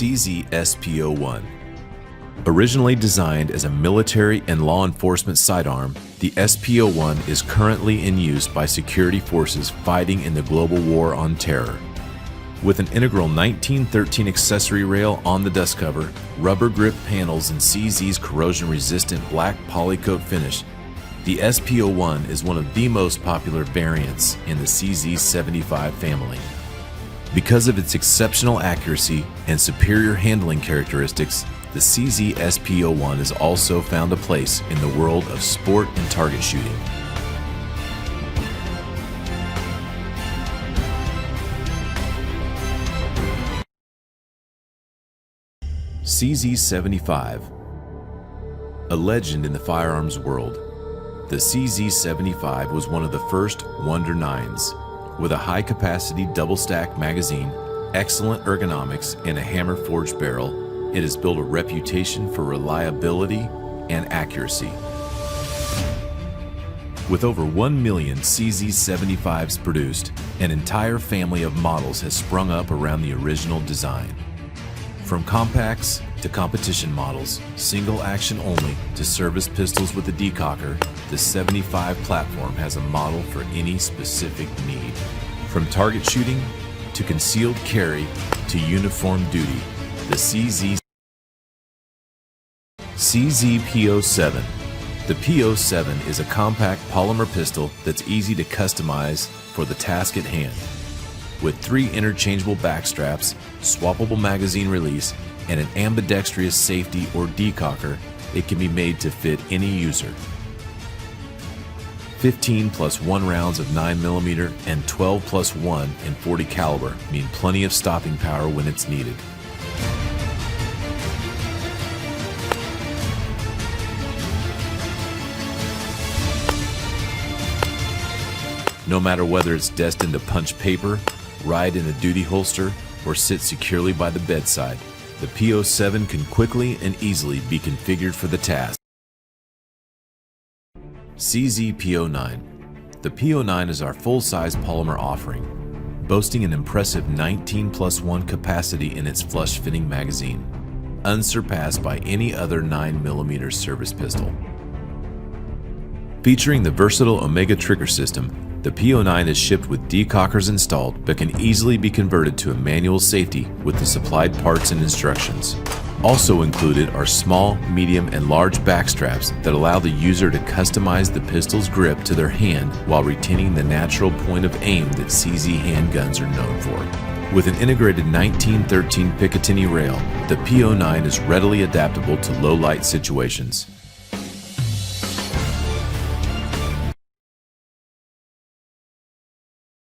CZ-SP-01. Originally designed as a military and law enforcement sidearm, the SP-01 is currently in use by security forces fighting in the global war on terror. With an integral 1913 accessory rail on the dust cover, rubber grip panels, and CZ's corrosion-resistant black polycoat finish, the SP-01 is one of the most popular variants in the CZ-75 family. Because of its exceptional accuracy and superior handling characteristics, the CZ-SP-01 has also found a place in the world of sport and target shooting. CZ-75. A legend in the firearms world, the CZ-75 was one of the first Wonder 9s. With a high-capacity double-stack magazine, excellent ergonomics, and a hammer-forged barrel, it has built a reputation for reliability and accuracy. With over 1 million CZ-75s produced, an entire family of models has sprung up around the original design. From compacts to competition models, single action only to service pistols with a decocker, the 75 platform has a model for any specific need. From target shooting to concealed carry to uniform duty, the CZ-P-07. The P-07 is a compact polymer pistol that's easy to customize for the task at hand. With 3 interchangeable back straps, swappable magazine release, and an ambidextrous safety or decocker, it can be made to fit any user. 15 plus 1 rounds of 9mm and 12 plus 1 in .40 caliber mean plenty of stopping power when it's needed. No matter whether it's destined to punch paper, ride in a duty holster, or sit securely by the bedside, the P-07 can quickly and easily be configured for the task. CZ-P-09. The P-09 is our full-size polymer offering, boasting an impressive 19 plus 1 capacity in its flush-fitting magazine, unsurpassed by any other 9mm service pistol. Featuring the versatile Omega trigger system, the P-09 is shipped with decockers installed but can easily be converted to a manual safety with the supplied parts and instructions. Also included are small, medium, and large back straps that allow the user to customize the pistol's grip to their hand while retaining the natural point of aim that CZ handguns are known for. With an integrated 1913 Picatinny rail, the P-09 is readily adaptable to low-light situations.